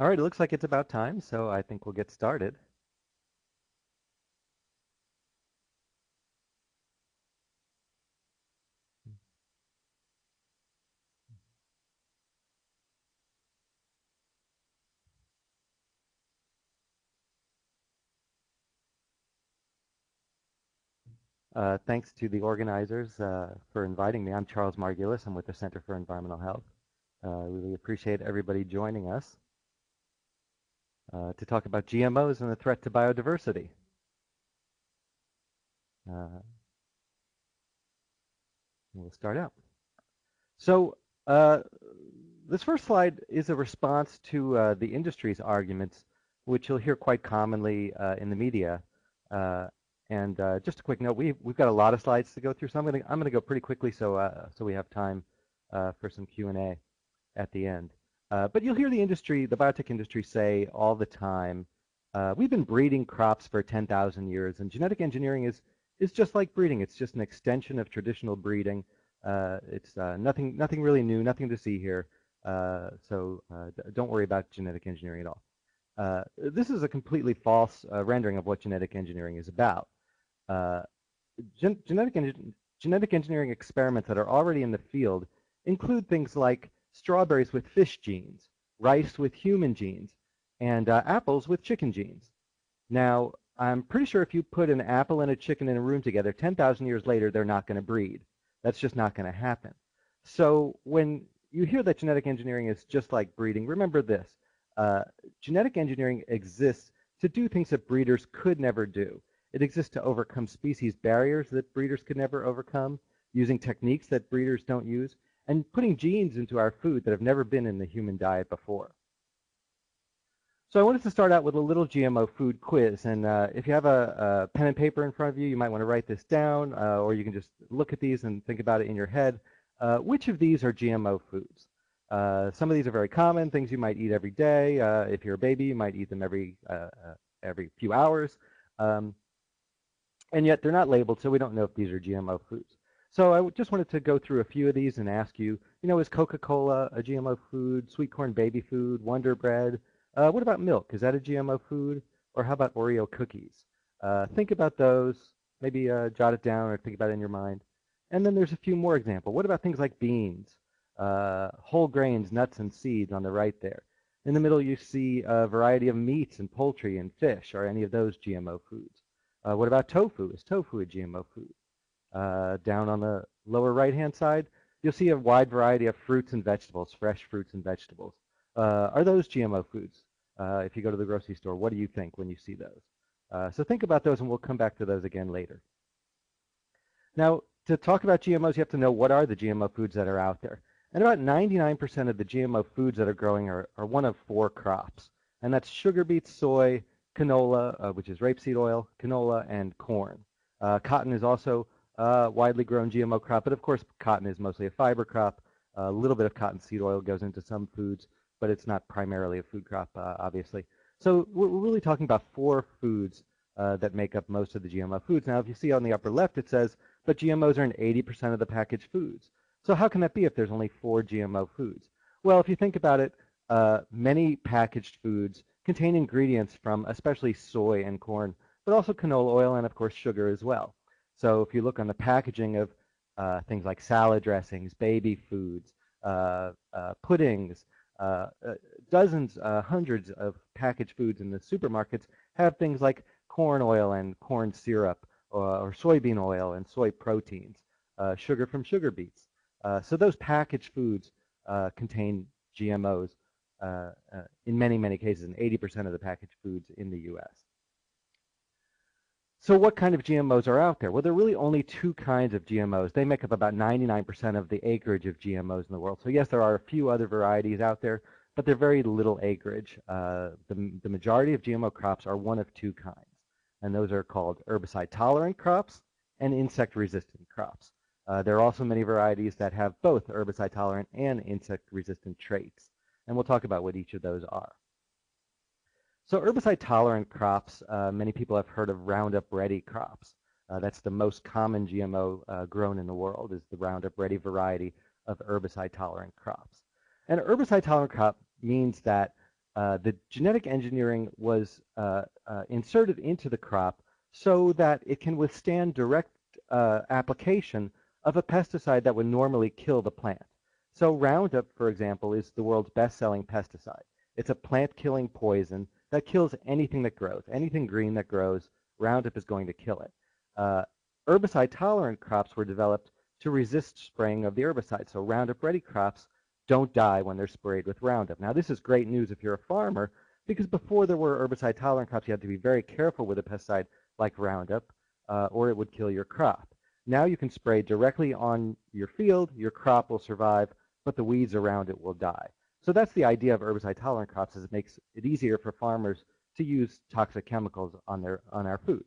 All right, it looks like it's about time, so I think we'll get started. Thanks to the organizers for inviting me. I'm Charles Margulis. I'm with the Center for Environmental Health. Really appreciate everybody joining us to talk about GMOs and the threat to biodiversity. Uh, we'll start out. So this first slide is a response to the industry's arguments, which you'll hear quite commonly in the media. And just a quick note, we've got a lot of slides to go through, so I'm gonna go pretty quickly so we have time for some Q&A at the end. But you'll hear the industry, the biotech industry, say all the time, we've been breeding crops for 10,000 years, and genetic engineering is just like breeding. It's just an extension of traditional breeding. It's nothing really new, nothing to see here. So don't worry about genetic engineering at all. This is a completely false rendering of what genetic engineering is about. Genetic engineering experiments that are already in the field include things like strawberries with fish genes, rice with human genes, and apples with chicken genes. Now, I'm pretty sure if you put an apple and a chicken in a room together, 10,000 years later, they're not going to breed. That's just not going to happen. So when you hear that genetic engineering is just like breeding, remember this. Genetic engineering exists to do things that breeders could never do. It exists to overcome species barriers that breeders could never overcome, using techniques that breeders don't use, and putting genes into our food that have never been in the human diet before. So I wanted to start out with a little GMO food quiz, and if you have a pen and paper in front of you, you might want to write this down, or you can just look at these and think about it in your head. Which of these are GMO foods? Some of these are very common, things you might eat every day. If you're a baby, you might eat them every few hours. And yet they're not labeled, so we don't know if these are GMO foods. So I just wanted to go through a few of these and ask you, is Coca-Cola a GMO food, sweet corn baby food, Wonder Bread? What about milk? Is that a GMO food? Or how about Oreo cookies? Think about those, maybe jot it down or think about it in your mind. And then there's a few more examples. What about things like beans, whole grains, nuts, and seeds on the right there? In the middle, you see a variety of meats and poultry and fish. Are any of those GMO foods? What about tofu? Is tofu a GMO food? Down on the lower right-hand side, you'll see a wide variety of fruits and vegetables, fresh fruits and vegetables. Are those GMO foods? If you go to the grocery store, what do you think when you see those? So think about those, and we'll come back to those again later. Now, to talk about GMOs, you have to know what are the GMO foods that are out there. And about 99% of the GMO foods that are growing are one of four crops, and that's sugar beets, soy, canola, which is rapeseed oil, canola, and corn. Cotton is also a widely grown GMO crop, but of course cotton is mostly a fiber crop. A little bit of cottonseed oil goes into some foods, but it's not primarily a food crop, obviously. So we're really talking about 4 foods that make up most of the GMO foods. Now, if you see on the upper left, it says, but GMOs are in 80% of the packaged foods. So how can that be if there's only 4 GMO foods? Well, if you think about it, many packaged foods contain ingredients from especially soy and corn, but also canola oil and, of course, sugar as well. So if you look on the packaging of things like salad dressings, baby foods, puddings, dozens, hundreds of packaged foods in the supermarkets have things like corn oil and corn syrup, or soybean oil and soy proteins, sugar from sugar beets. So those packaged foods contain GMOs in many, many cases, in 80% of the packaged foods in the U.S. So what kind of GMOs are out there? Well, there are really only 2 kinds of GMOs. They make up about 99% of the acreage of GMOs in the world. So yes, there are a few other varieties out there, but they're very little acreage. The majority of GMO crops are one of 2 kinds, and those are called herbicide-tolerant crops and insect-resistant crops. There are also many varieties that have both herbicide-tolerant and insect-resistant traits, and we'll talk about what each of those are. So herbicide-tolerant crops, many people have heard of Roundup Ready crops. That's the most common GMO grown in the world, is the Roundup Ready variety of herbicide-tolerant crops. And an herbicide-tolerant crop means that the genetic engineering was inserted into the crop so that it can withstand direct application of a pesticide that would normally kill the plant. So Roundup, for example, is the world's best-selling pesticide. It's a plant-killing poison that kills anything that grows. Anything green that grows, Roundup is going to kill it. Herbicide-tolerant crops were developed to resist spraying of the herbicide. So Roundup-ready crops don't die when they're sprayed with Roundup. Now, this is great news if you're a farmer, because before there were herbicide-tolerant crops, you had to be very careful with a pesticide like Roundup, or it would kill your crop. Now you can spray directly on your field, your crop will survive, but the weeds around it will die. So that's the idea of herbicide-tolerant crops, is it makes it easier for farmers to use toxic chemicals on our food.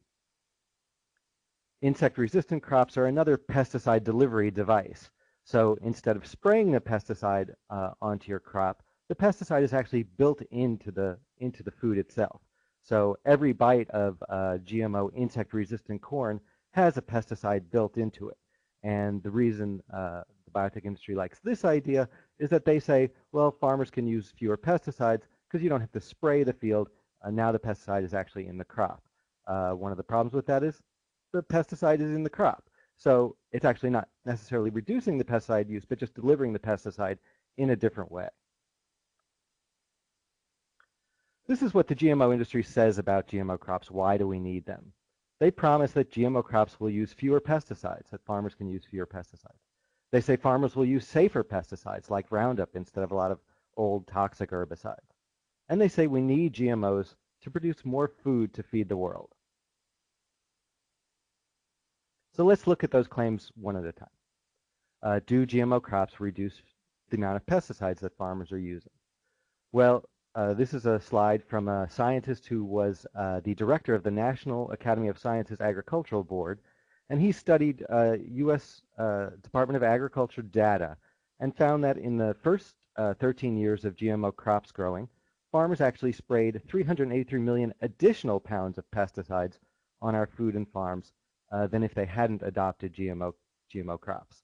Insect-resistant crops are another pesticide delivery device. So instead of spraying the pesticide onto your crop, the pesticide is actually built into the food itself. So every bite of GMO insect-resistant corn has a pesticide built into it. And the reason the biotech industry likes this idea is that they say, well, farmers can use fewer pesticides because you don't have to spray the field. Now the pesticide is actually in the crop. One of the problems with that is the pesticide is in the crop. So it's actually not necessarily reducing the pesticide use, but just delivering the pesticide in a different way. This is what the GMO industry says about GMO crops. Why do we need them? They promise that GMO crops will use fewer pesticides, that farmers can use fewer pesticides. They say farmers will use safer pesticides like Roundup instead of a lot of old toxic herbicides. And they say we need GMOs to produce more food to feed the world. So let's look at those claims one at a time. Do GMO crops reduce the amount of pesticides that farmers are using? Well, this is a slide from a scientist who was the director of the National Academy of Sciences Agricultural Board, and he studied U.S. Department of Agriculture data and found that in the first 13 years of GMO crops growing, farmers actually sprayed 383 million additional pounds of pesticides on our food and farms than if they hadn't adopted GMO crops.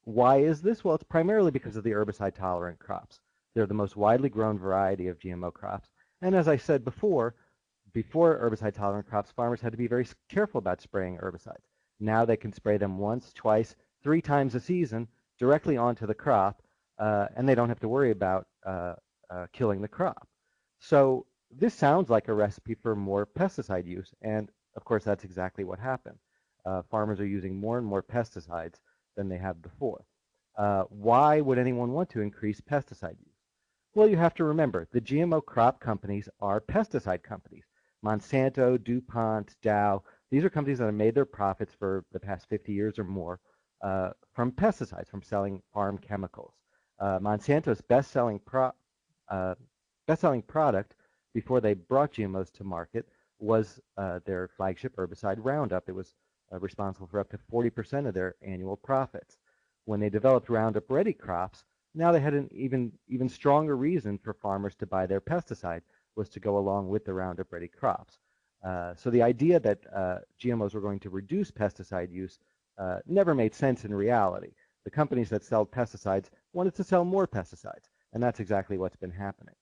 Why is this? Well, it's primarily because of the herbicide-tolerant crops. They're the most widely grown variety of GMO crops. And as I said before herbicide-tolerant crops, farmers had to be very careful about spraying herbicides. Now they can spray them once, twice, 3 times a season directly onto the crop, and they don't have to worry about killing the crop. So this sounds like a recipe for more pesticide use, and of course that's exactly what happened. Farmers are using more and more pesticides than they have before. Why would anyone want to increase pesticide use? Well, you have to remember, the GMO crop companies are pesticide companies. Monsanto, DuPont, Dow, these are companies that have made their profits for the past 50 years or more from pesticides, from selling farm chemicals. Monsanto's best-selling product before they brought GMOs to market was their flagship herbicide Roundup. It was responsible for up to 40% of their annual profits. When they developed Roundup Ready crops, now they had an even stronger reason for farmers to buy their pesticide, was to go along with the Roundup Ready crops. So the idea that GMOs were going to reduce pesticide use never made sense in reality. The companies that sell pesticides wanted to sell more pesticides, and that's exactly what's been happening.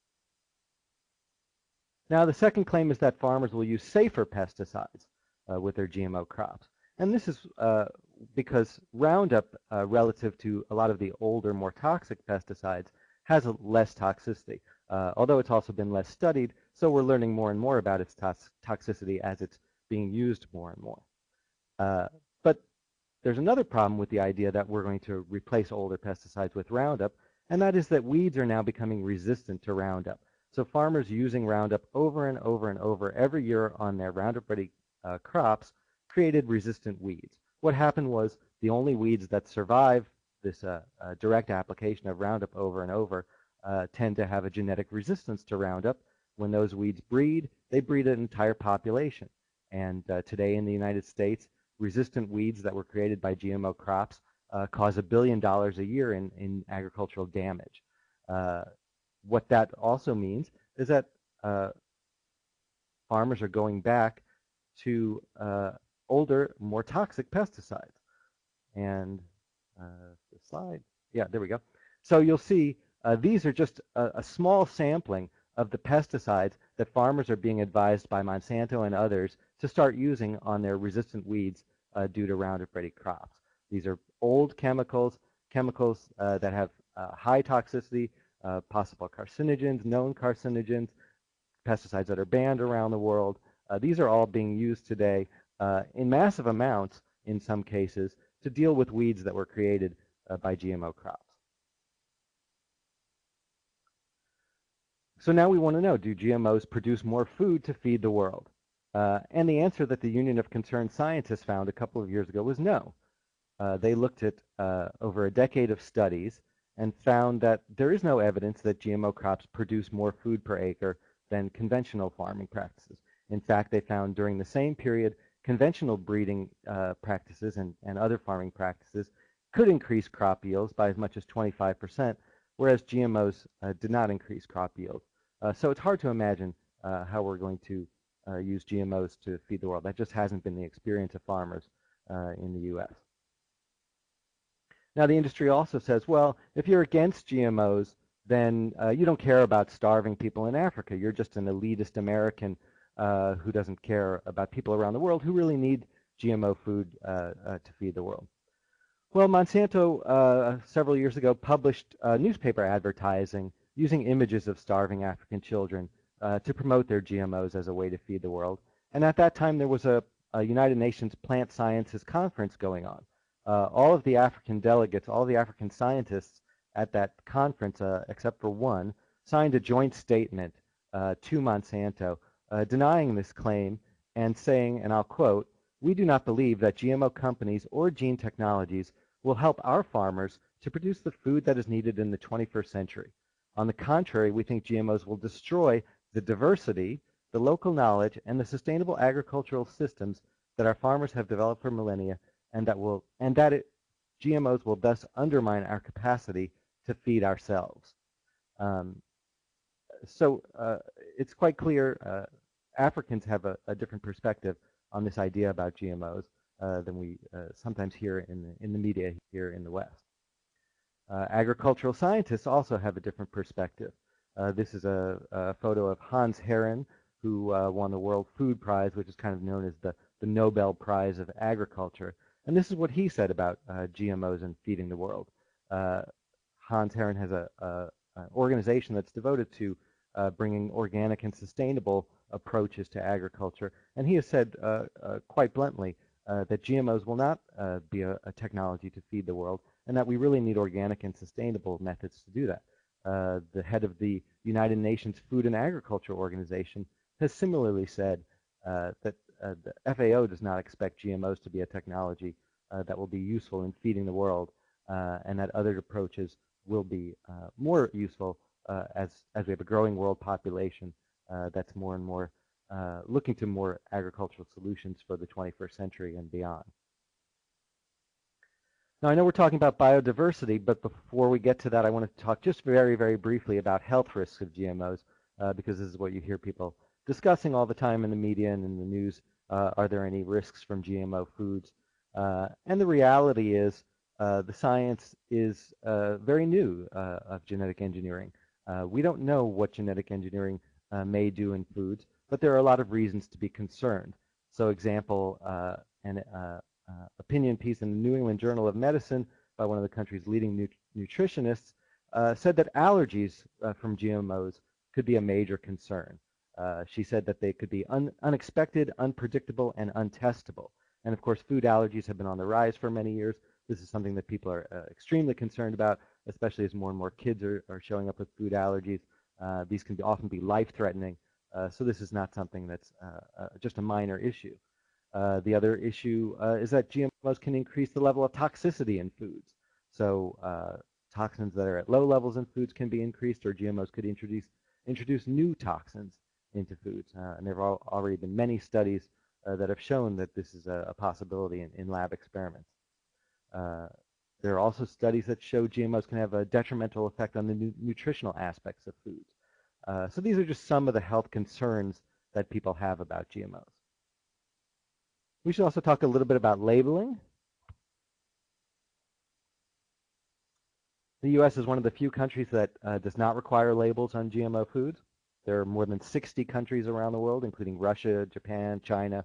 Now, the second claim is that farmers will use safer pesticides with their GMO crops. And this is because Roundup, relative to a lot of the older, more toxic pesticides, has a less toxicity. Although it's also been less studied, so we're learning more and more about its toxicity as it's being used more and more. But there's another problem with the idea that we're going to replace older pesticides with Roundup, and that is that weeds are now becoming resistant to Roundup. So farmers using Roundup over and over and over every year on their Roundup Ready crops created resistant weeds. What happened was the only weeds that survive this direct application of Roundup over and over tend to have a genetic resistance to Roundup. When those weeds breed, they breed an entire population. And today in the United States, resistant weeds that were created by GMO crops cause $1 billion a year in agricultural damage. What that also means is that farmers are going back to older, more toxic pesticides. And the slide, yeah, there we go. So you'll see these are just a small sampling of the pesticides that farmers are being advised by Monsanto and others to start using on their resistant weeds due to Roundup Ready crops. These are old chemicals that have high toxicity, possible carcinogens, known carcinogens, pesticides that are banned around the world. These are all being used today in massive amounts, in some cases, to deal with weeds that were created by GMO crops. So now we want to know, do GMOs produce more food to feed the world? And the answer that the Union of Concerned Scientists found a couple of years ago was no. They looked at over a decade of studies and found that there is no evidence that GMO crops produce more food per acre than conventional farming practices. In fact, they found during the same period, conventional breeding practices and other farming practices could increase crop yields by as much as 25%, whereas GMOs did not increase crop yields. So it's hard to imagine how we're going to use GMOs to feed the world. That just hasn't been the experience of farmers in the U.S. Now, the industry also says, well, if you're against GMOs, then you don't care about starving people in Africa. You're just an elitist American who doesn't care about people around the world who really need GMO food to feed the world. Well, Monsanto several years ago published newspaper advertising using images of starving African children to promote their GMOs as a way to feed the world. And at that time, there was a United Nations Plant Sciences Conference going on. All of the African delegates, all the African scientists at that conference, except for one, signed a joint statement to Monsanto denying this claim and saying, and I'll quote, "We do not believe that GMO companies or gene technologies will help our farmers to produce the food that is needed in the 21st century. On the contrary, we think GMOs will destroy the diversity, the local knowledge, and the sustainable agricultural systems that our farmers have developed for millennia, and that GMOs will thus undermine our capacity to feed ourselves." So it's quite clear Africans have a different perspective on this idea about GMOs than we sometimes hear in the media here in the West. Agricultural scientists also have a different perspective. This is a photo of Hans Herren, who won the World Food Prize, which is kind of known as the Nobel Prize of Agriculture. And this is what he said about GMOs and feeding the world. Hans Herren has an organization that's devoted to bringing organic and sustainable approaches to agriculture. And he has said quite bluntly that GMOs will not be a technology to feed the world, and that we really need organic and sustainable methods to do that. The head of the United Nations Food and Agriculture Organization has similarly said that the FAO does not expect GMOs to be a technology that will be useful in feeding the world, and that other approaches will be more useful as we have a growing world population that's more and more looking to more agricultural solutions for the 21st century and beyond. Now, I know we're talking about biodiversity, but before we get to that, I want to talk just very, very briefly about health risks of GMOs, because this is what you hear people discussing all the time in the media and in the news. Are there any risks from GMO foods? And the reality is the science is very new of genetic engineering. We don't know what genetic engineering may do in foods, but there are a lot of reasons to be concerned. So example, an opinion piece in the New England Journal of Medicine by one of the country's leading nutritionists said that allergies from GMOs could be a major concern. She said that they could be unexpected, unpredictable, and untestable. And of course, food allergies have been on the rise for many years. This is something that people are extremely concerned about, especially as more and more kids are showing up with food allergies. These can often be life-threatening, so this is not something that's just a minor issue. The other issue is that GMOs can increase the level of toxicity in foods. So toxins that are at low levels in foods can be increased, or GMOs could introduce new toxins into foods. And there have already been many studies that have shown that this is a possibility in lab experiments. There are also studies that show GMOs can have a detrimental effect on the nutritional aspects of foods. So these are just some of the health concerns that people have about GMOs. We should also talk a little bit about labeling. The U.S. is one of the few countries that does not require labels on GMO foods. There are more than 60 countries around the world, including Russia, Japan, China,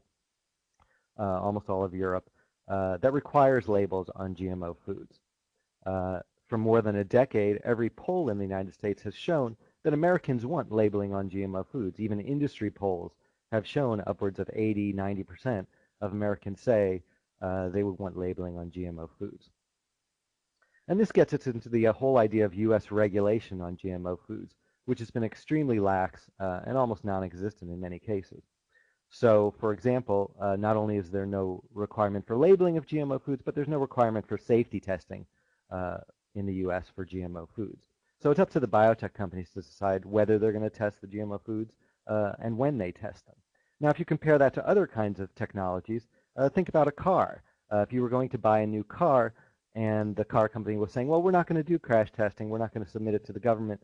almost all of Europe, that requires labels on GMO foods. For more than a decade, every poll in the United States has shown that Americans want labeling on GMO foods. Even industry polls have shown upwards of 80, 90% of Americans say they would want labeling on GMO foods. And this gets us into the whole idea of U.S. regulation on GMO foods, which has been extremely lax and almost non-existent in many cases. So, for example, not only is there no requirement for labeling of GMO foods, but there's no requirement for safety testing in the U.S. for GMO foods. So it's up to the biotech companies to decide whether they're going to test the GMO foods and when they test them. Now, if you compare that to other kinds of technologies, think about a car. If you were going to buy a new car and the car company was saying, well, we're not going to do crash testing, we're not going to submit it to the government,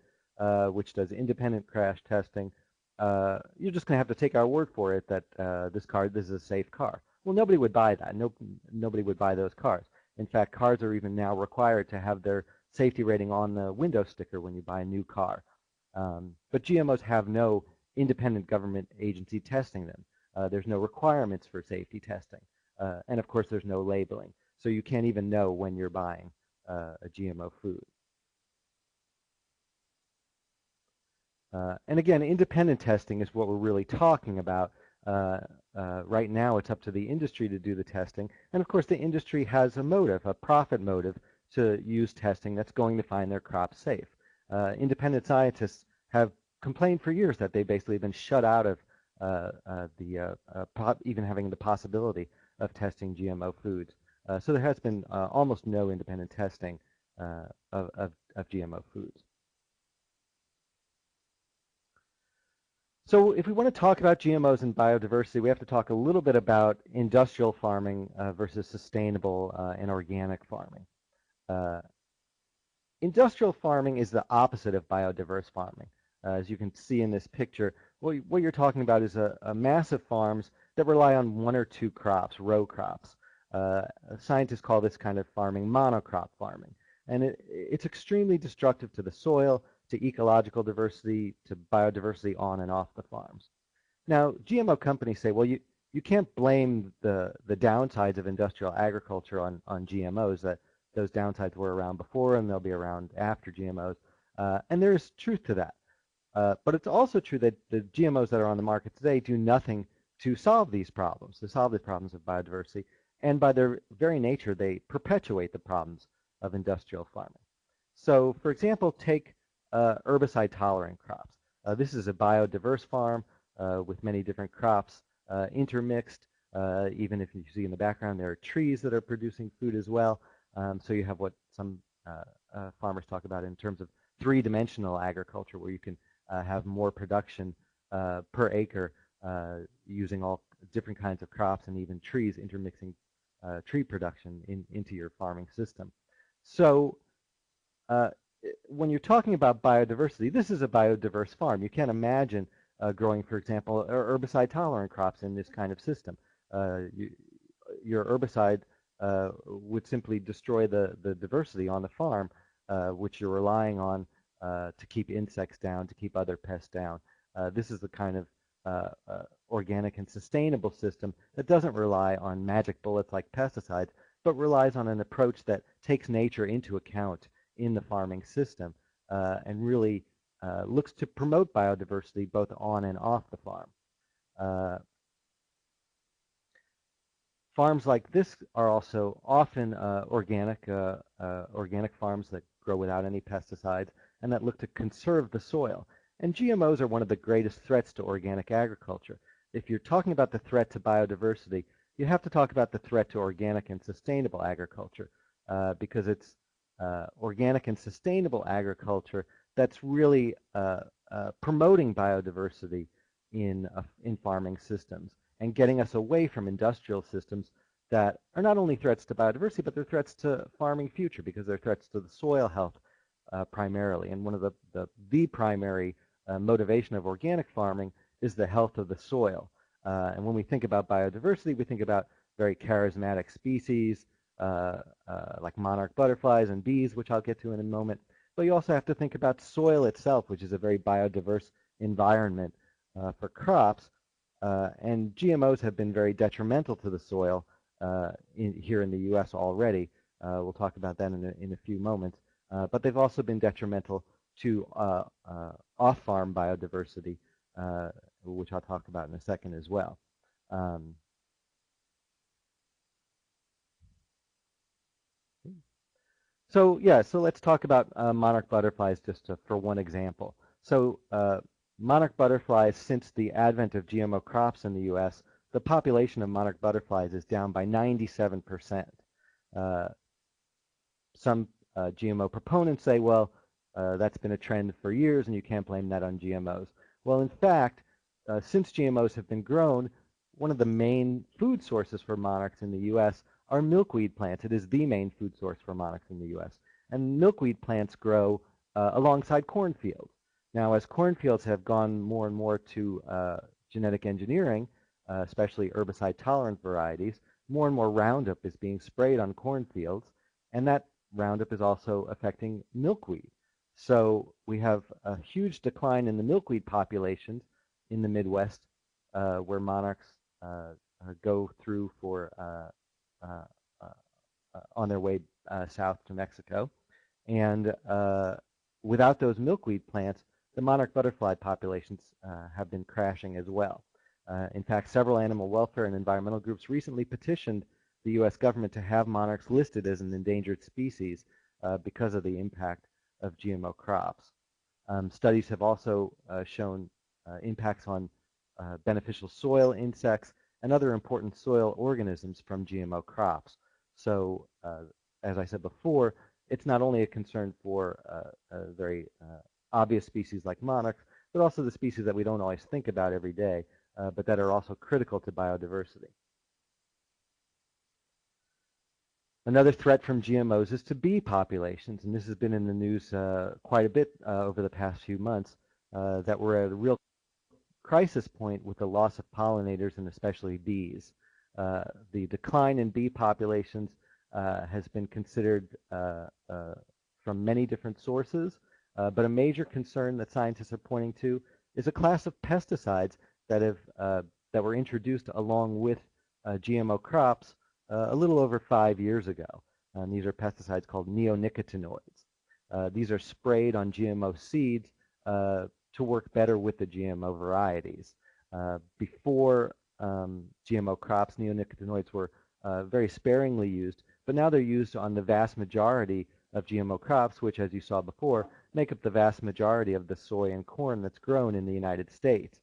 which does independent crash testing, you're just going to have to take our word for it that this is a safe car. Well, nobody would buy that. Nobody would buy those cars. In fact, cars are even now required to have their safety rating on the window sticker when you buy a new car. But GMOs have no independent government agency testing them. There's no requirements for safety testing. And of course, there's no labeling. So you can't even know when you're buying a GMO food. And again, independent testing is what we're really talking about. Right now, it's up to the industry to do the testing. And of course, the industry has a motive, a profit motive, to use testing that's going to find their crops safe. Independent scientists have complained for years that they've basically been shut out of even having the possibility of testing GMO foods. So there has been almost no independent testing of GMO foods. So if we want to talk about GMOs and biodiversity, we have to talk a little bit about industrial farming versus sustainable and organic farming. Industrial farming is the opposite of biodiverse farming. As you can see in this picture, what you're talking about is a massive farms that rely on one or two crops, row crops. Scientists call this kind of farming monocrop farming. And it's extremely destructive to the soil, to ecological diversity, to biodiversity on and off the farms. Now, GMO companies say, well, you can't blame the downsides of industrial agriculture on GMOs, that those downsides were around before and they'll be around after GMOs. And there is truth to that. But it's also true that the GMOs that are on the market today do nothing to solve these problems, of biodiversity. And by their very nature, they perpetuate the problems of industrial farming. So, for example, take herbicide-tolerant crops. This is a biodiverse farm with many different crops intermixed. Even if you see in the background, there are trees that are producing food as well. So you have what some farmers talk about in terms of three-dimensional agriculture, where you can have more production per acre using all different kinds of crops and even trees intermixing tree production into your farming system. So when you're talking about biodiversity, this is a biodiverse farm. You can't imagine growing, for example, herbicide-tolerant crops in this kind of system. Your herbicide would simply destroy the diversity on the farm, which you're relying on to keep insects down, to keep other pests down. This is the kind of organic and sustainable system that doesn't rely on magic bullets like pesticides, but relies on an approach that takes nature into account in the farming system and really looks to promote biodiversity both on and off the farm. Farms like this are also often organic farms that grow without any pesticides and that look to conserve the soil. And GMOs are one of the greatest threats to organic agriculture. If you're talking about the threat to biodiversity, you have to talk about the threat to organic and sustainable agriculture because it's organic and sustainable agriculture that's really promoting biodiversity in farming systems and getting us away from industrial systems that are not only threats to biodiversity, but they're threats to farming future because they're threats to the soil health primarily. And one of the primary motivation of organic farming is the health of the soil. And when we think about biodiversity, we think about very charismatic species like monarch butterflies and bees, which I'll get to in a moment. But you also have to think about soil itself, which is a very biodiverse environment for crops. And GMOs have been very detrimental to the soil here in the U.S. already. We'll talk about that in a few moments. But they've also been detrimental to off-farm biodiversity, which I'll talk about in a second as well. So let's talk about monarch butterflies just for one example. So monarch butterflies, since the advent of GMO crops in the U.S., the population of monarch butterflies is down by 97%. Some GMO proponents say, well, that's been a trend for years and you can't blame that on GMOs. Well, in fact, since GMOs have been grown, one of the main food sources for monarchs in the U.S. are milkweed plants. It is the main food source for monarchs in the U.S. And milkweed plants grow alongside cornfields. Now, as cornfields have gone more and more to genetic engineering, especially herbicide-tolerant varieties, more and more Roundup is being sprayed on cornfields, and that Roundup is also affecting milkweed. So we have a huge decline in the milkweed populations in the Midwest, where monarchs go through on their way south to Mexico. And without those milkweed plants, the monarch butterfly populations have been crashing as well. In fact, several animal welfare and environmental groups recently petitioned the U.S. government to have monarchs listed as an endangered species because of the impact of GMO crops. Studies have also shown impacts on beneficial soil insects and other important soil organisms from GMO crops. So, as I said before, it's not only a concern for very obvious species like monarchs, but also the species that we don't always think about every day, but that are also critical to biodiversity. Another threat from GMOs is to bee populations, and this has been in the news quite a bit over the past few months, that we're at a real crisis point with the loss of pollinators and especially bees. The decline in bee populations has been considered from many different sources, but a major concern that scientists are pointing to is a class of pesticides that were introduced along with GMO crops a little over 5 years ago. And these are pesticides called neonicotinoids. These are sprayed on GMO seeds to work better with the GMO varieties. Before GMO crops, neonicotinoids were very sparingly used, but now they're used on the vast majority of GMO crops, which, as you saw before, make up the vast majority of the soy and corn that's grown in the United States.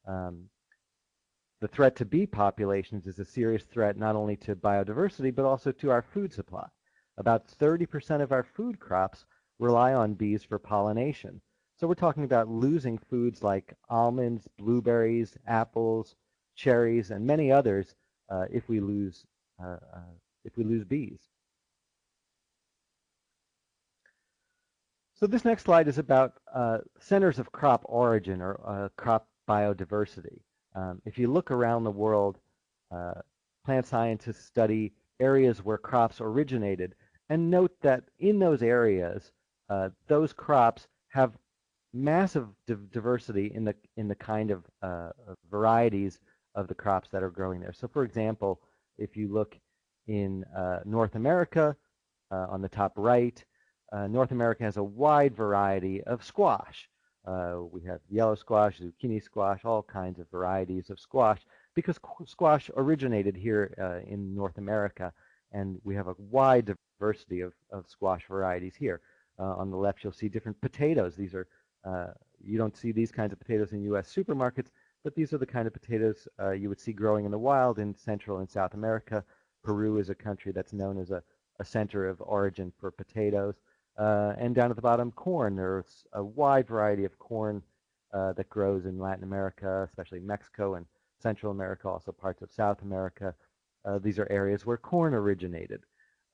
The threat to bee populations is a serious threat not only to biodiversity, but also to our food supply. About 30% of our food crops rely on bees for pollination. So we're talking about losing foods like almonds, blueberries, apples, cherries, and many others if we lose if we lose bees. So this next slide is about centers of crop origin or crop biodiversity. If you look around the world, plant scientists study areas where crops originated and note that in those areas, those crops have massive diversity in the kind of varieties of the crops that are growing there. So for example, if you look in North America, on the top right, North America has a wide variety of squash. We have yellow squash, zucchini squash, all kinds of varieties of squash because squash originated here in North America, and we have a wide diversity of squash varieties here. On the left, you'll see different potatoes. These are you don't see these kinds of potatoes in U.S. supermarkets, but these are the kind of potatoes you would see growing in the wild in Central and South America. Peru is a country that's known as a center of origin for potatoes. And down at the bottom, corn. There's a wide variety of corn that grows in Latin America, especially Mexico and Central America, also parts of South America. These are areas where corn originated.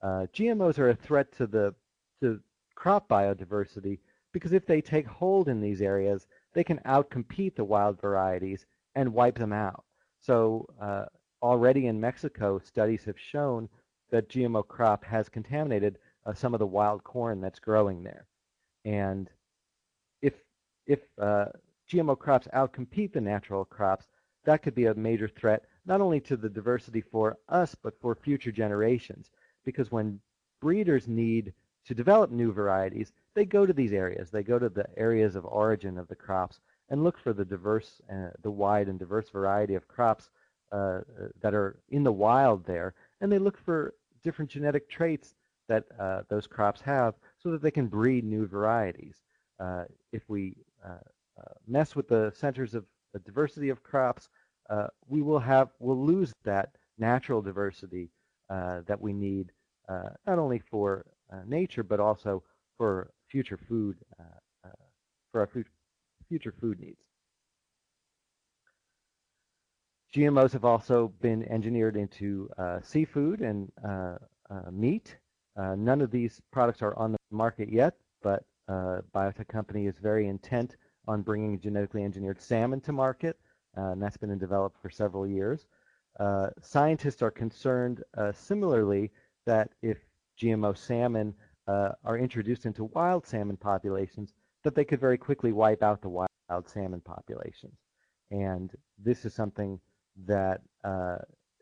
GMOs are a threat to crop biodiversity because if they take hold in these areas, they can outcompete the wild varieties and wipe them out. So already in Mexico, studies have shown that GMO crop has contaminated some of the wild corn that's growing there. And if GMO crops outcompete the natural crops, that could be a major threat not only to the diversity for us, but for future generations. Because when breeders need to develop new varieties, they go to these areas. They go to the areas of origin of the crops and look for the wide and diverse variety of crops that are in the wild there. And they look for different genetic traits that those crops have so that they can breed new varieties. If we mess with the centers of the diversity of crops, we'll lose that natural diversity that we need not only for nature but also for future food, for our future food needs. GMOs have also been engineered into seafood and meat. None of these products are on the market yet, but a biotech company is very intent on bringing genetically engineered salmon to market, and that's been developed for several years. Scientists are concerned similarly that if GMO salmon are introduced into wild salmon populations, that they could very quickly wipe out the wild salmon populations. And this is something that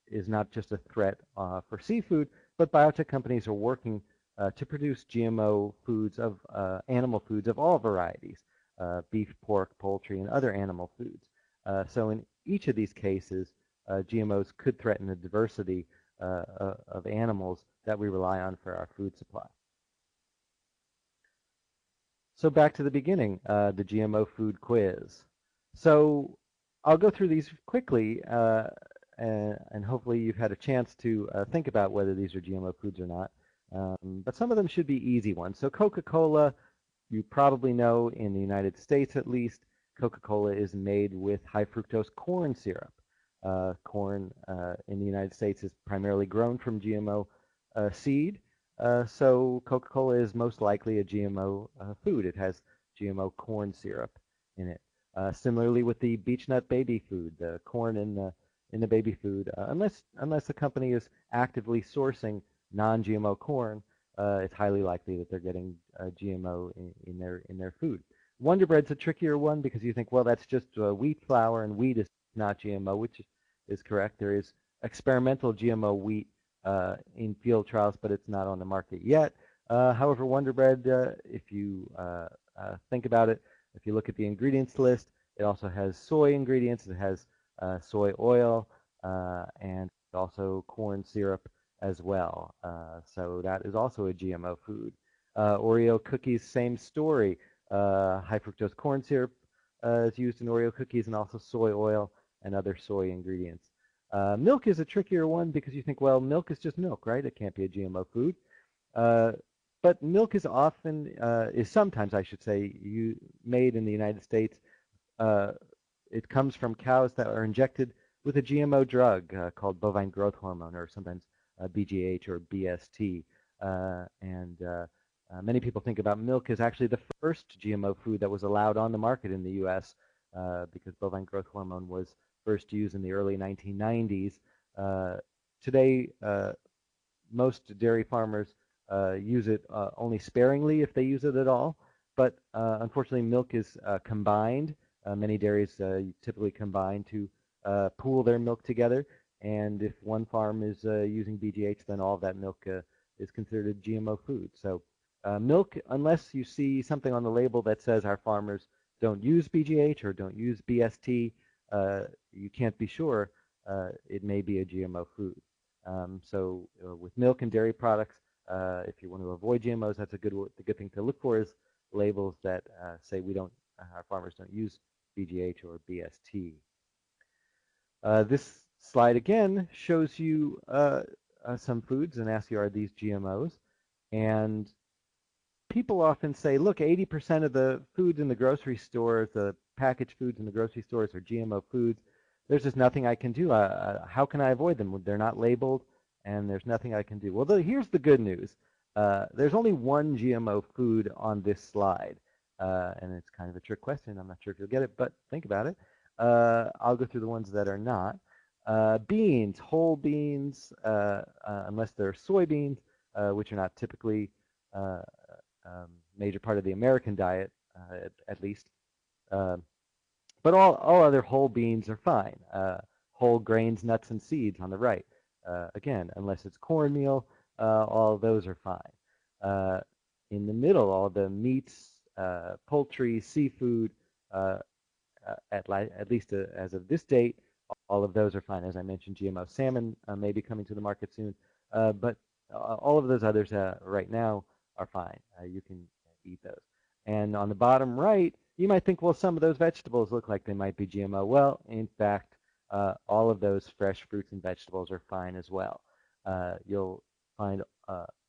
is not just a threat for seafood, but biotech companies are working to produce GMO foods of animal foods of all varieties, beef, pork, poultry, and other animal foods. So in each of these cases, GMOs could threaten the diversity of animals that we rely on for our food supply. So back to the beginning, the GMO food quiz. So I'll go through these quickly, and hopefully you've had a chance to think about whether these are GMO foods or not. But some of them should be easy ones. So Coca-Cola, you probably know in the United States at least, Coca-Cola is made with high fructose corn syrup. Corn in the United States is primarily grown from GMO seed, so Coca-Cola is most likely a GMO food. It has GMO corn syrup in it. Similarly with the beechnut baby food, the corn in the baby food, unless the company is actively sourcing non-GMO corn, it's highly likely that they're getting GMO in their food. Wonder Bread's a trickier one because you think, well, that's just wheat flour, and wheat is not GMO, which is correct. There is experimental GMO wheat in field trials, but it's not on the market yet. However, Wonder Bread, if you think about it, if you look at the ingredients list, it also has soy ingredients. It has soy oil and also corn syrup as well. So that is also a GMO food. Oreo cookies, same story. High fructose corn syrup is used in Oreo cookies, and also soy oil and other soy ingredients. Milk is a trickier one because you think, well, milk is just milk, right? It can't be a GMO food. But milk is sometimes, I should say, made in the United States. It comes from cows that are injected with a GMO drug called bovine growth hormone, or sometimes BGH or BST. Many people think about milk as actually the first GMO food that was allowed on the market in the U.S. Because bovine growth hormone was first used in the early 1990s. Today, most dairy farmers use it only sparingly if they use it at all. But unfortunately, milk is combined. Many dairies typically combine to pool their milk together. And if one farm is using BGH, then all of that milk is considered a GMO food. So milk, unless you see something on the label that says our farmers don't use BGH or don't use BST, you can't be sure it may be a GMO food. With milk and dairy products, if you want to avoid GMOs, that's the good thing to look for is labels that say our farmers don't use BGH or BST. This slide again shows you some foods and asks you, are these GMOs? And people often say, look, 80% of the foods in the grocery stores, the packaged foods in the grocery stores are GMO foods. There's just nothing I can do. How can I avoid them? They're not labeled, and there's nothing I can do. Well, here's the good news. There's only one GMO food on this slide, and it's kind of a trick question. I'm not sure if you'll get it, but think about it. I'll go through the ones that are not. Beans, whole beans, unless they're soybeans, which are not typically major part of the American diet, at least. But all other whole beans are fine. Whole grains, nuts, and seeds on the right. Again, unless it's cornmeal, all of those are fine. In the middle, all the meats, poultry, seafood, at least as of this date, all of those are fine. As I mentioned, GMO salmon may be coming to the market soon, but all of those others right now are fine. You can eat those. And on the bottom right, you might think, well, some of those vegetables look like they might be GMO. Well, in fact, all of those fresh fruits and vegetables are fine as well. You'll find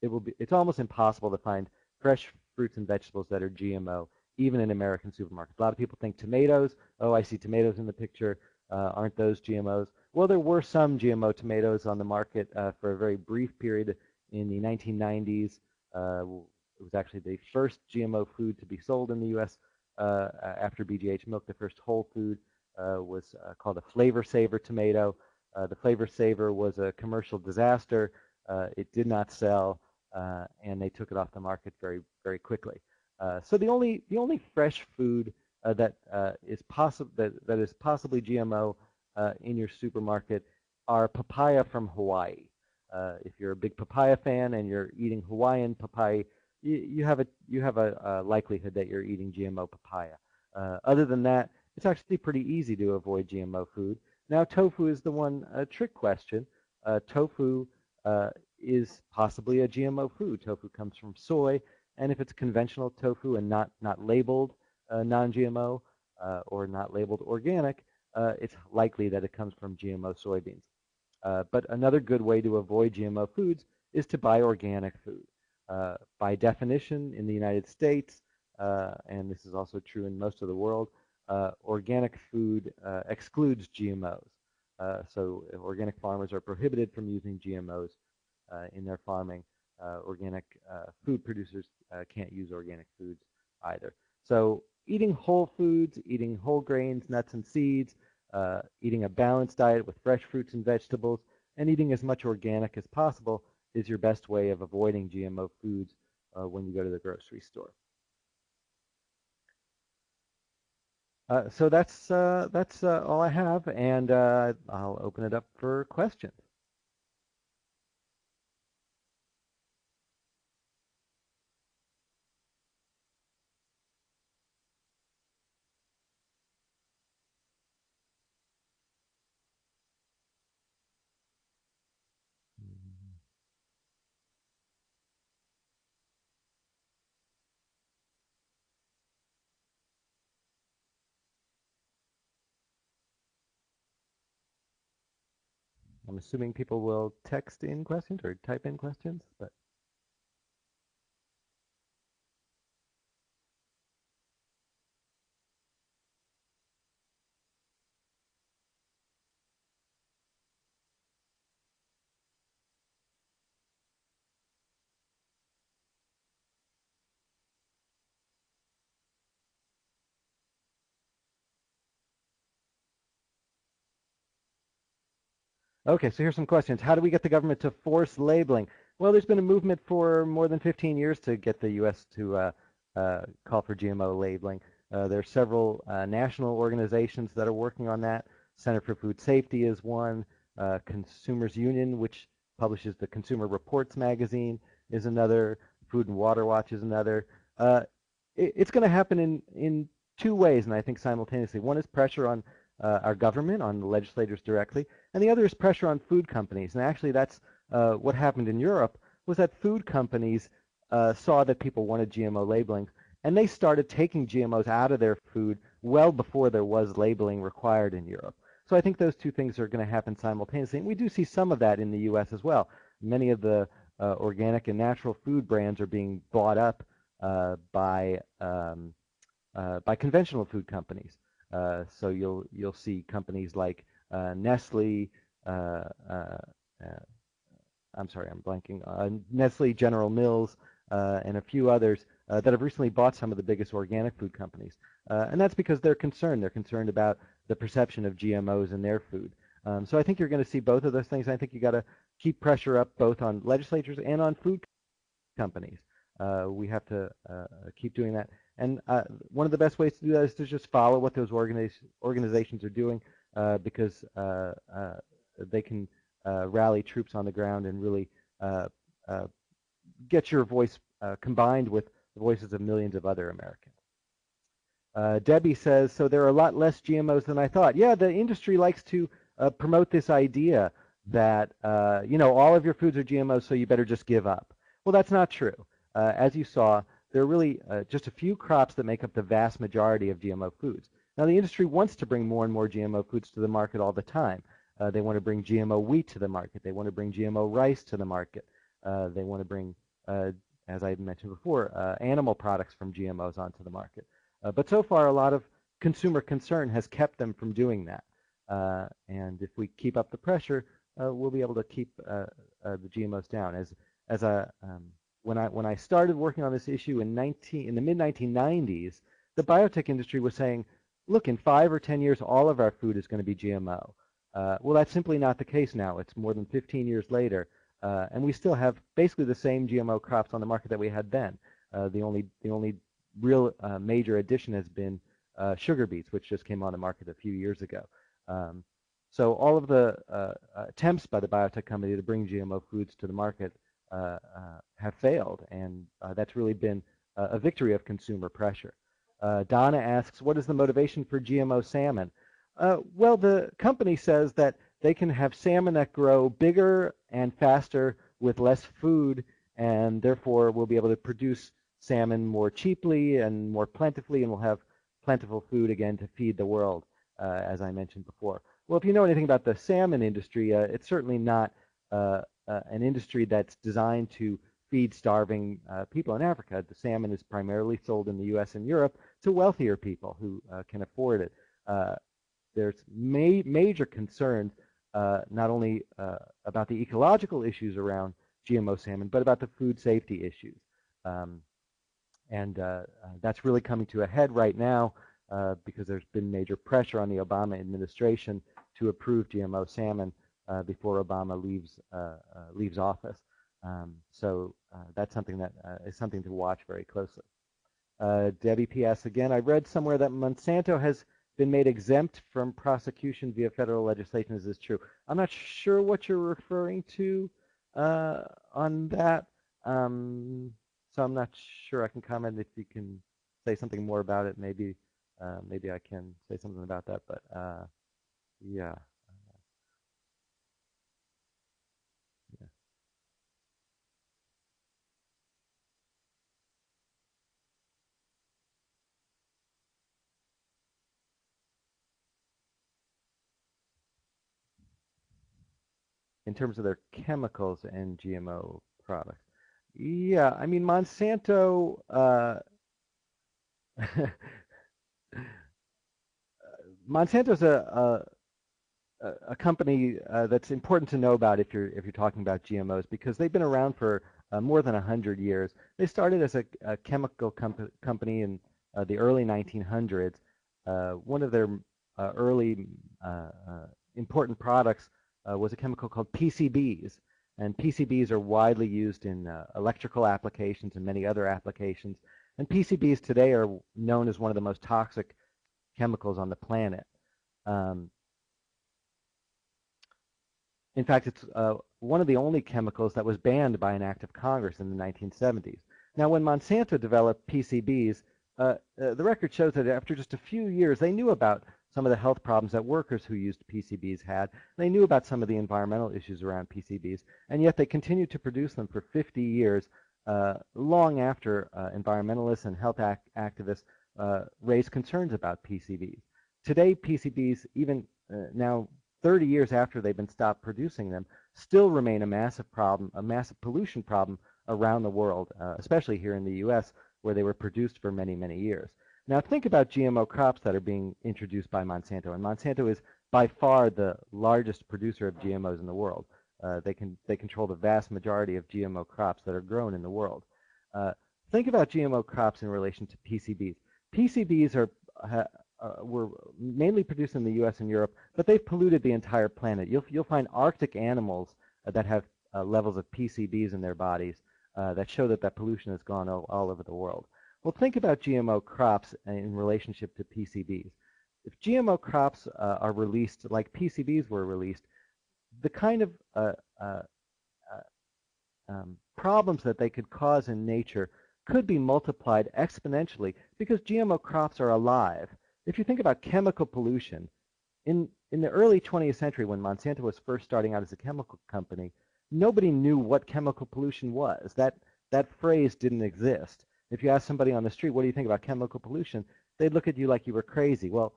it's almost impossible to find fresh fruits and vegetables that are GMO, even in American supermarkets. A lot of people think tomatoes, oh, I see tomatoes in the picture, aren't those GMOs? Well, there were some GMO tomatoes on the market for a very brief period in the 1990s. It was actually the first GMO food to be sold in the U.S. After BGH milk. The first whole food was called a Flavor Saver tomato. The Flavor Saver was a commercial disaster. It did not sell, and they took it off the market very, very quickly. So the only fresh food that is possibly GMO in your supermarket are papaya from Hawaii. If you're a big papaya fan and you're eating Hawaiian papaya, you have a likelihood that you're eating GMO papaya. Other than that, it's actually pretty easy to avoid GMO food. Now, tofu is the one trick question. Tofu is possibly a GMO food. Tofu comes from soy, and if it's conventional tofu and not labeled non-GMO or not labeled organic, it's likely that it comes from GMO soybeans. But another good way to avoid GMO foods is to buy organic food. By definition, in the United States, and this is also true in most of the world, organic food excludes GMOs. So organic farmers are prohibited from using GMOs in their farming. Organic food producers can't use organic foods either. So eating whole foods, eating whole grains, nuts, and seeds, eating a balanced diet with fresh fruits and vegetables, and eating as much organic as possible is your best way of avoiding GMO foods when you go to the grocery store. So that's all I have, and I'll open it up for questions. I'm assuming people will text in questions or type in questions, but Okay, so here's some questions. How do we get the government to force labeling? Well, there's been a movement for more than 15 years to get the U.S. to call for GMO labeling. There are several national organizations that are working on that. Center for Food Safety is one. Consumers Union, which publishes the Consumer Reports magazine, is another. Food and Water Watch is another. It's going to happen in two ways, and I think simultaneously. One is pressure on our government, on the legislators directly, and the other is pressure on food companies. And actually, that's what happened in Europe, was that food companies saw that people wanted GMO labeling, and they started taking GMOs out of their food well before there was labeling required in Europe. So I think those two things are going to happen simultaneously. And we do see some of that in the U.S. as well. Many of the organic and natural food brands are being bought up by conventional food companies. So you'll see companies like Nestle. I'm sorry, I'm blanking. Nestle, General Mills, and a few others that have recently bought some of the biggest organic food companies. And that's because they're concerned. They're concerned about the perception of GMOs in their food. So I think you're going to see both of those things. I think you got to keep pressure up both on legislatures and on food companies. We have to keep doing that. And one of the best ways to do that is to just follow what those organizations are doing because they can rally troops on the ground and really get your voice combined with the voices of millions of other Americans. Debbie says, so there are a lot less GMOs than I thought. Yeah, the industry likes to promote this idea that, all of your foods are GMOs, so you better just give up. Well, that's not true. As you saw, there are really just a few crops that make up the vast majority of GMO foods. Now, the industry wants to bring more and more GMO foods to the market all the time. They want to bring GMO wheat to the market. They want to bring GMO rice to the market. They want to bring, as I mentioned before, animal products from GMOs onto the market. But so far, a lot of consumer concern has kept them from doing that. And if we keep up the pressure, we'll be able to keep the GMOs down. When I started working on this issue in the mid-1990s, the biotech industry was saying, look, in 5 or 10 years, all of our food is going to be GMO. Well, that's simply not the case now. It's more than 15 years later, and we still have basically the same GMO crops on the market that we had then. The only real major addition has been sugar beets, which just came on the market a few years ago. So all of the attempts by the biotech company to bring GMO foods to the market have failed, and that's really been a victory of consumer pressure. Donna asks, what is the motivation for GMO salmon? Well, the company says that they can have salmon that grow bigger and faster with less food, and therefore will be able to produce salmon more cheaply and more plentifully, and we'll have plentiful food again to feed the world, as I mentioned before. Well, if you know anything about the salmon industry, it's certainly not an industry that's designed to feed starving people in Africa. The salmon is primarily sold in the U.S. and Europe to wealthier people who can afford it. There's major concerns not only about the ecological issues around GMO salmon, but about the food safety issues. And that's really coming to a head right now because there's been major pressure on the Obama administration to approve GMO salmon before Obama leaves office. So that's something that is something to watch very closely. Debbie P.S. again, I read somewhere that Monsanto has been made exempt from prosecution via federal legislation. Is this true? I'm not sure what you're referring to on that. So I'm not sure I can comment. If you can say something more about it, maybe I can say something about that. But yeah. In terms of their chemicals and GMO products. Yeah, I mean, Monsanto, Monsanto's a company that's important to know about if you're talking about GMOs because they've been around for more than 100 years. They started as a chemical company in the early 1900s. One of their early important products was a chemical called PCBs. And PCBs are widely used in electrical applications and many other applications. And PCBs today are known as one of the most toxic chemicals on the planet. In fact, it's one of the only chemicals that was banned by an act of Congress in the 1970s. Now, when Monsanto developed PCBs, the record shows that after just a few years, they knew about some of the health problems that workers who used PCBs had. They knew about some of the environmental issues around PCBs, and yet they continued to produce them for 50 years, long after environmentalists and health activists raised concerns about PCBs. Today, PCBs, even now 30 years after they've been stopped producing them, still remain a massive problem, a massive pollution problem around the world, especially here in the U.S., where they were produced for many, many years. Now think about GMO crops that are being introduced by Monsanto, and Monsanto is by far the largest producer of GMOs in the world. They control the vast majority of GMO crops that are grown in the world. Think about GMO crops in relation to PCBs. PCBs were mainly produced in the U.S. and Europe, but they've polluted the entire planet. You'll find Arctic animals that have levels of PCBs in their bodies that show that pollution has gone all over the world. Well, think about GMO crops in relationship to PCBs. If GMO crops are released like PCBs were released, the kind of problems that they could cause in nature could be multiplied exponentially because GMO crops are alive. If you think about chemical pollution, in the early 20th century when Monsanto was first starting out as a chemical company, nobody knew what chemical pollution was. That phrase didn't exist. If you ask somebody on the street, what do you think about chemical pollution? They'd look at you like you were crazy. Well,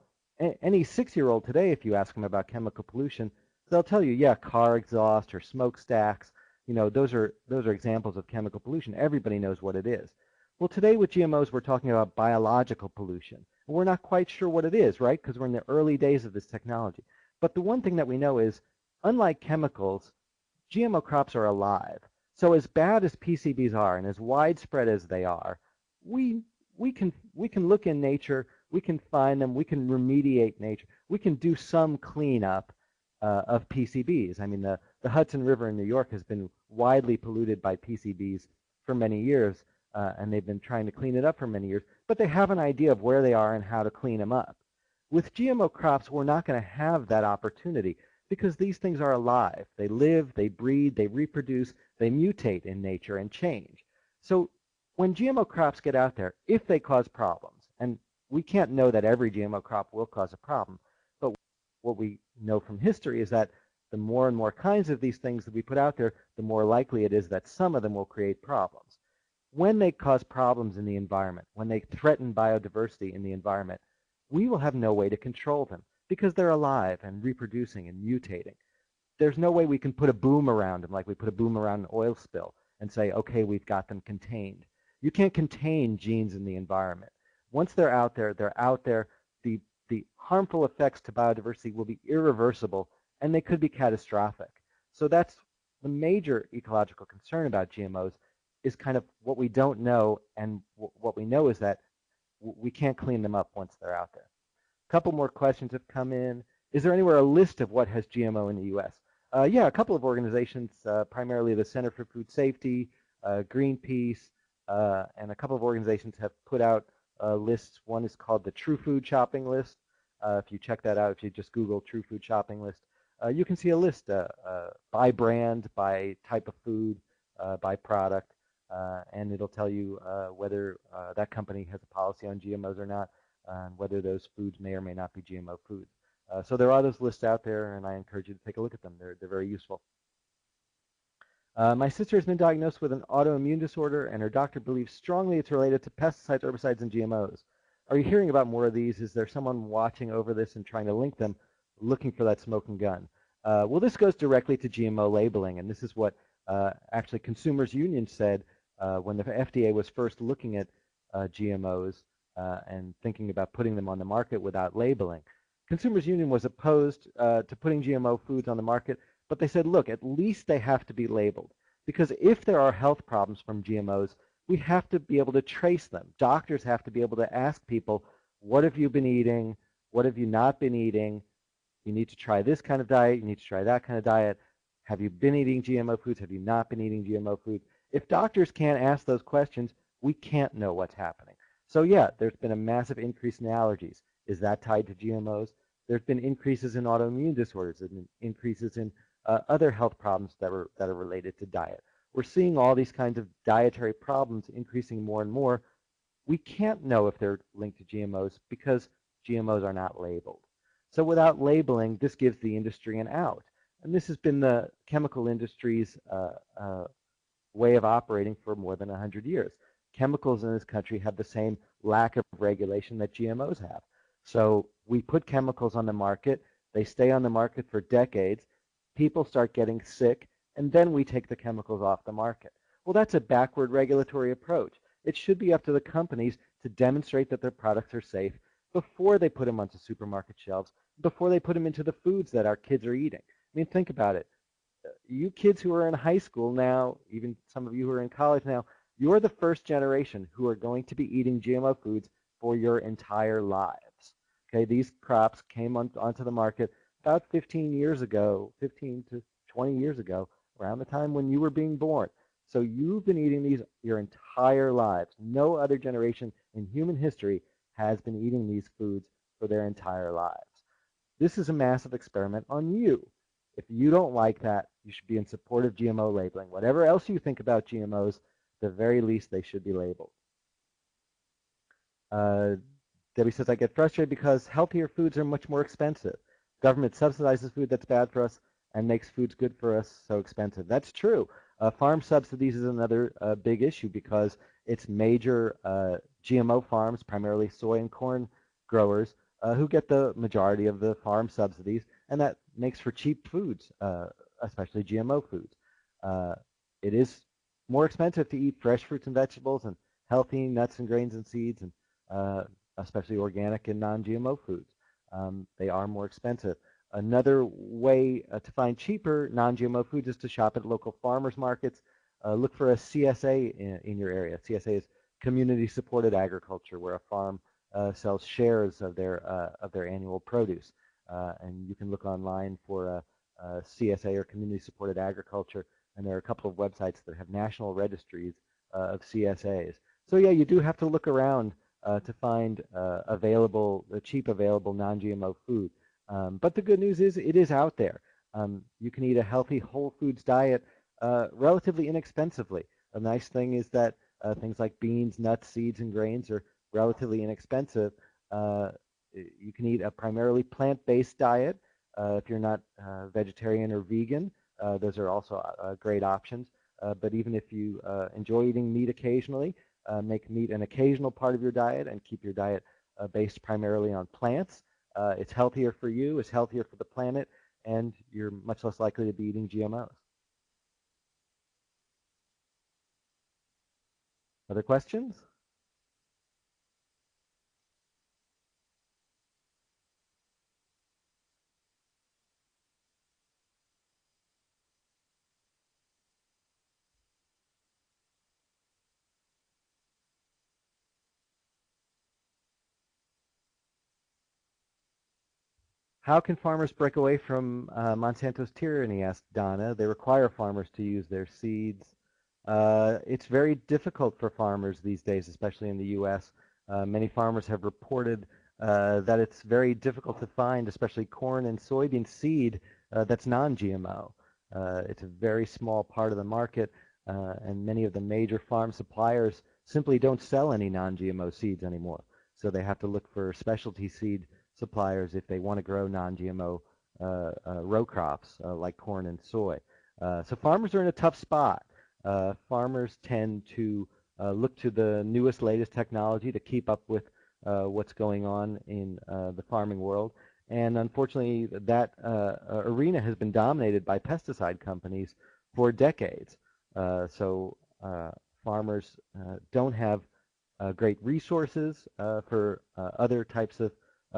any 6-year-old today, if you ask them about chemical pollution, they'll tell you, yeah, car exhaust or smokestacks, those are examples of chemical pollution. Everybody knows what it is. Well, today with GMOs, we're talking about biological pollution. We're not quite sure what it is, right? Because we're in the early days of this technology. But the one thing that we know is, unlike chemicals, GMO crops are alive. So as bad as PCBs are and as widespread as they are, we can look in nature, we can find them, we can remediate nature, we can do some cleanup of PCBs. I mean, the Hudson River in New York has been widely polluted by PCBs for many years, and they've been trying to clean it up for many years, but they have an idea of where they are and how to clean them up. With GMO crops, we're not going to have that opportunity because these things are alive. They live, they breed, they reproduce, they mutate in nature and change. So when GMO crops get out there, if they cause problems, and we can't know that every GMO crop will cause a problem, but what we know from history is that the more and more kinds of these things that we put out there, the more likely it is that some of them will create problems. When they cause problems in the environment, when they threaten biodiversity in the environment, we will have no way to control them because they're alive and reproducing and mutating. There's no way we can put a boom around them like we put a boom around an oil spill and say, okay, we've got them contained. You can't contain genes in the environment. Once they're out there, they're out there. The harmful effects to biodiversity will be irreversible, and they could be catastrophic. So that's the major ecological concern about GMOs is kind of what we don't know, and what we know is that we can't clean them up once they're out there. A couple more questions have come in. Is there anywhere a list of what has GMO in the U.S.? Yeah, a couple of organizations, primarily the Center for Food Safety, Greenpeace, and a couple of organizations have put out lists. One is called the True Food Shopping List. If you check that out, if you just Google True Food Shopping List, you can see a list by brand, by type of food, by product, and it'll tell you whether that company has a policy on GMOs or not, and whether those foods may or may not be GMO foods. So there are those lists out there, and I encourage you to take a look at them. They're very useful. My sister has been diagnosed with an autoimmune disorder, and her doctor believes strongly it's related to pesticides, herbicides, and GMOs. Are you hearing about more of these? Is there someone watching over this and trying to link them, looking for that smoking gun? Well, this goes directly to GMO labeling, and this is what actually Consumers Union said when the FDA was first looking at GMOs and thinking about putting them on the market without labeling. Consumers Union was opposed to putting GMO foods on the market, but they said, look, at least they have to be labeled, because if there are health problems from GMOs, we have to be able to trace them. Doctors have to be able to ask people, what have you been eating? What have you not been eating? you need to try this kind of diet, you need to try that kind of diet. Have you been eating GMO foods? Have you not been eating GMO foods? If doctors can't ask those questions, we can't know what's happening. So yeah, there's been a massive increase in allergies. Is that tied to GMOs? There's been increases in autoimmune disorders and increases in other health problems that are related to diet. We're seeing all these kinds of dietary problems increasing more and more. We can't know if they're linked to GMOs because GMOs are not labeled. So without labeling, this gives the industry an out. And this has been the chemical industry's way of operating for more than 100 years. Chemicals in this country have the same lack of regulation that GMOs have. So we put chemicals on the market, they stay on the market for decades, people start getting sick, and then we take the chemicals off the market. Well, that's a backward regulatory approach. It should be up to the companies to demonstrate that their products are safe before they put them onto supermarket shelves, before they put them into the foods that our kids are eating. I mean, think about it. You kids who are in high school now, even some of you who are in college now, you're the first generation who are going to be eating GMO foods for your entire lives. Okay, these crops came onto the market about 15 years ago, 15 to 20 years ago, around the time when you were being born. So you've been eating these your entire lives. No other generation in human history has been eating these foods for their entire lives. This is a massive experiment on you. If you don't like that, you should be in support of GMO labeling. Whatever else you think about GMOs, at the very least, they should be labeled. Debbie says, I get frustrated because healthier foods are much more expensive. Government subsidizes food that's bad for us and makes foods good for us so expensive. That's true. Farm subsidies is another big issue because it's major GMO farms, primarily soy and corn growers, who get the majority of the farm subsidies, and that makes for cheap foods, especially GMO foods. It is more expensive to eat fresh fruits and vegetables and healthy nuts and grains and seeds, and especially organic and non-GMO foods. They are more expensive. Another way to find cheaper non-GMO foods is to shop at local farmers markets. Look for a CSA in your area. CSA is Community Supported Agriculture, where a farm sells shares of their annual produce. And you can look online for CSA or Community Supported Agriculture, and there are a couple of websites that have national registries of CSAs. So yeah, you do have to look around to find cheap available non-GMO food. But the good news is it is out there. You can eat a healthy whole foods diet relatively inexpensively. A nice thing is that things like beans, nuts, seeds, and grains are relatively inexpensive. You can eat a primarily plant-based diet if you're not vegetarian or vegan. Those are also great options. But even if you enjoy eating meat occasionally, make meat an occasional part of your diet and keep your diet based primarily on plants. It's healthier for you, it's healthier for the planet, and you're much less likely to be eating GMOs. Other questions? How can farmers break away from Monsanto's tyranny, asked Donna. They require farmers to use their seeds. It's very difficult for farmers these days, especially in the U.S. Many farmers have reported that it's very difficult to find, especially corn and soybean seed that's non-GMO. It's a very small part of the market, and many of the major farm suppliers simply don't sell any non-GMO seeds anymore. So they have to look for specialty seed suppliers if they want to grow non-GMO row crops like corn and soy. So farmers are in a tough spot. Farmers tend to look to the newest, latest technology to keep up with what's going on in the farming world. And unfortunately, that arena has been dominated by pesticide companies for decades. So farmers don't have great resources for other types of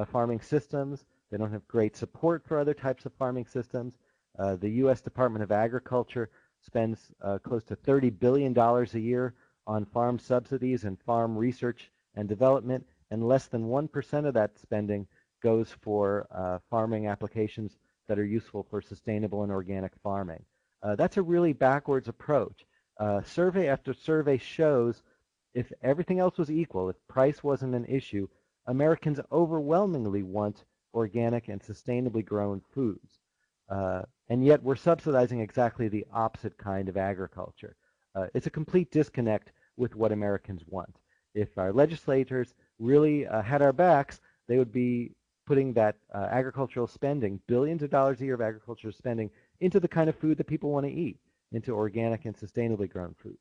farming systems. They don't have great support for other types of farming systems. The U.S. Department of Agriculture spends close to $30 billion a year on farm subsidies and farm research and development, and less than 1% of that spending goes for farming applications that are useful for sustainable and organic farming. That's a really backwards approach. Survey after survey shows if everything else was equal, if price wasn't an issue, Americans overwhelmingly want organic and sustainably grown foods. And yet we're subsidizing exactly the opposite kind of agriculture. It's a complete disconnect with what Americans want. If our legislators really had our backs, they would be putting that agricultural spending, billions of dollars a year of agricultural spending, into the kind of food that people want to eat, into organic and sustainably grown food.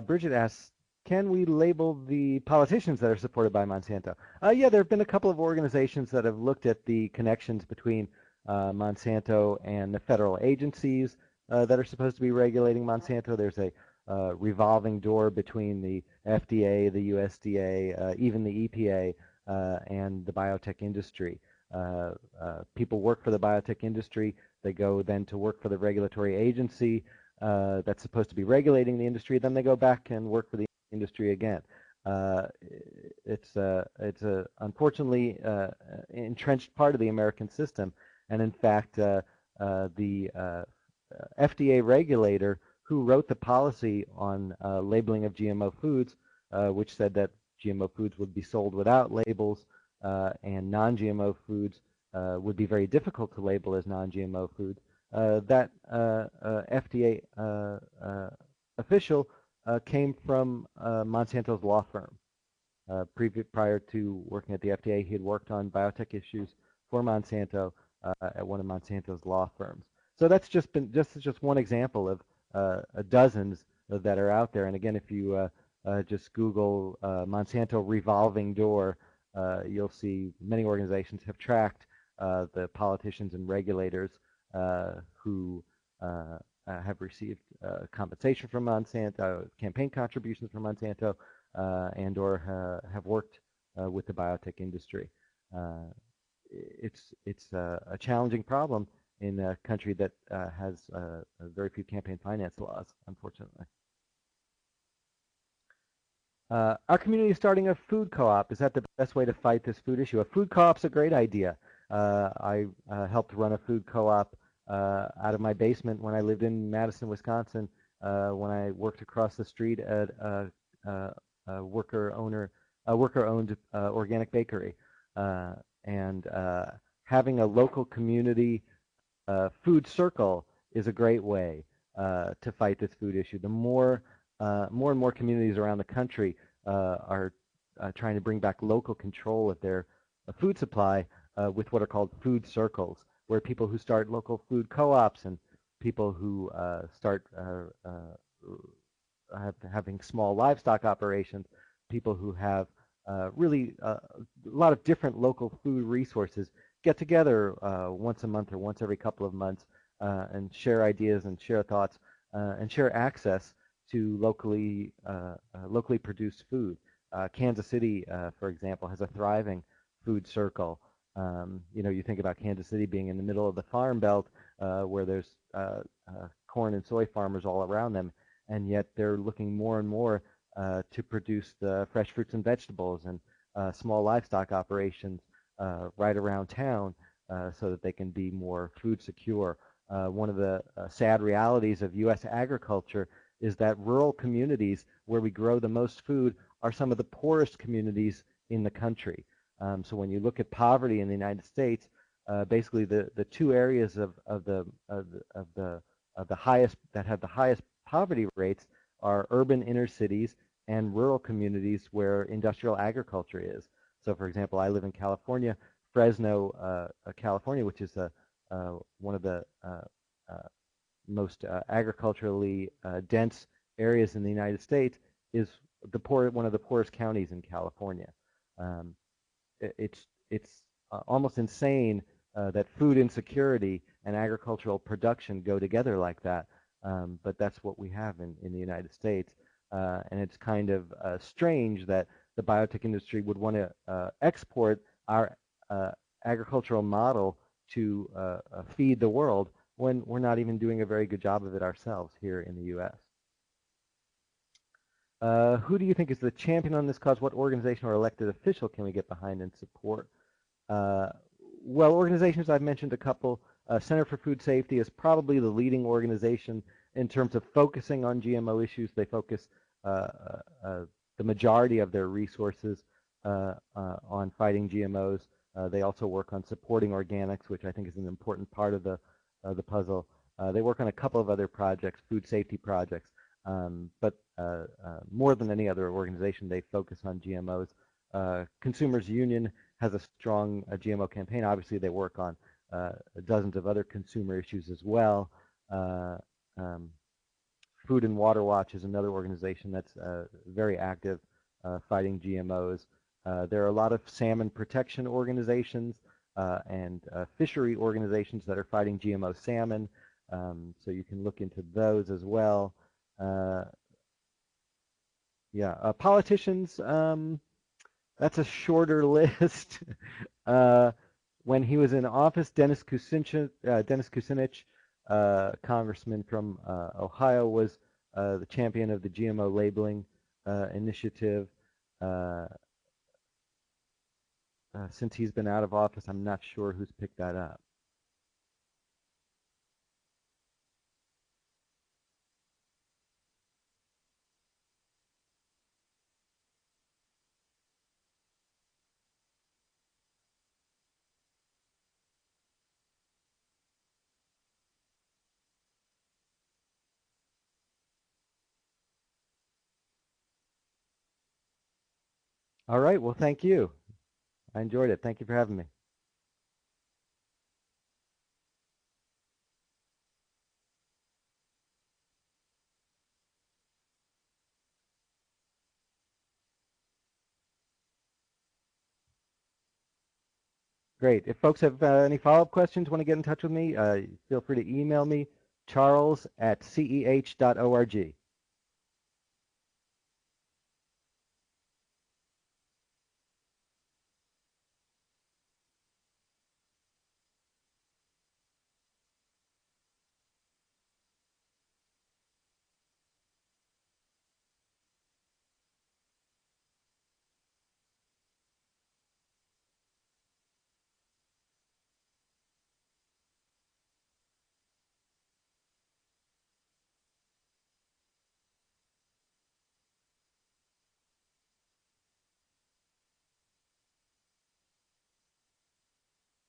Bridget asks, can we label the politicians that are supported by Monsanto? Yeah, there have been a couple of organizations that have looked at the connections between Monsanto and the federal agencies that are supposed to be regulating Monsanto. There's a revolving door between the FDA, the USDA, even the EPA, and the biotech industry. People work for the biotech industry. They go then to work for the regulatory agency that's supposed to be regulating the industry. Then they go back and work for the industry again. It's a unfortunately entrenched part of the American system, and in fact, the FDA regulator who wrote the policy on labeling of GMO foods, which said that GMO foods would be sold without labels, and non-GMO foods would be very difficult to label as non-GMO foods. That FDA official came from Monsanto's law firm. Prior to working at the FDA, he had worked on biotech issues for Monsanto at one of Monsanto's law firms. So that's just one example of dozens that are out there. And again, if you just Google Monsanto revolving door, you'll see many organizations have tracked the politicians and regulators who have received compensation from Monsanto, campaign contributions from Monsanto, and or have worked with the biotech industry. It's a challenging problem in a country that has very few campaign finance laws, unfortunately. Our community is starting a food co-op. Is that the best way to fight this food issue? A food co-op's a great idea. I helped run a food co-op out of my basement when I lived in Madison, Wisconsin, when I worked across the street at a worker-owned organic bakery. And having a local community food circle is a great way to fight this food issue. The more and more communities around the country are trying to bring back local control of their food supply with what are called food circles, where people who start local food co-ops and people who start having small livestock operations, people who have really a lot of different local food resources get together once a month or once every couple of months and share ideas and share thoughts and share access to locally produced food. Kansas City, for example, has a thriving food circle. You think about Kansas City being in the middle of the farm belt where there's corn and soy farmers all around them, and yet they're looking more and more to produce the fresh fruits and vegetables and small livestock operations right around town so that they can be more food secure. One of the sad realities of U.S. agriculture is that rural communities where we grow the most food are some of the poorest communities in the country. So when you look at poverty in the United States, basically the two areas of the highest that have the highest poverty rates are urban inner cities and rural communities where industrial agriculture is. So, for example, I live in California, Fresno, California, which is one of the most agriculturally dense areas in the United States, is one of the poorest counties in California. It's almost insane that food insecurity and agricultural production go together like that, but that's what we have in the United States. And it's kind of strange that the biotech industry would want to export our agricultural model to feed the world when we're not even doing a very good job of it ourselves here in the U.S. Who do you think is the champion on this cause? What organization or elected official can we get behind and support? Well, organizations, I've mentioned a couple. Center for Food Safety is probably the leading organization in terms of focusing on GMO issues. They focus the majority of their resources on fighting GMOs. They also work on supporting organics, which I think is an important part of the puzzle. They work on a couple of other projects, food safety projects, but more than any other organization, they focus on GMOs. Consumers Union has a strong GMO campaign. Obviously, they work on dozens of other consumer issues as well. Food and Water Watch is another organization that's very active fighting GMOs. There are a lot of salmon protection organizations and fishery organizations that are fighting GMO salmon, so you can look into those as well. Politicians, that's a shorter list. When he was in office, Dennis Kucinich, congressman from Ohio, was the champion of the GMO labeling initiative. Since he's been out of office, I'm not sure who's picked that up. All right, well, thank you. I enjoyed it. Thank you for having me. Great. If folks have any follow-up questions, want to get in touch with me, feel free to email me, charles@ceh.org.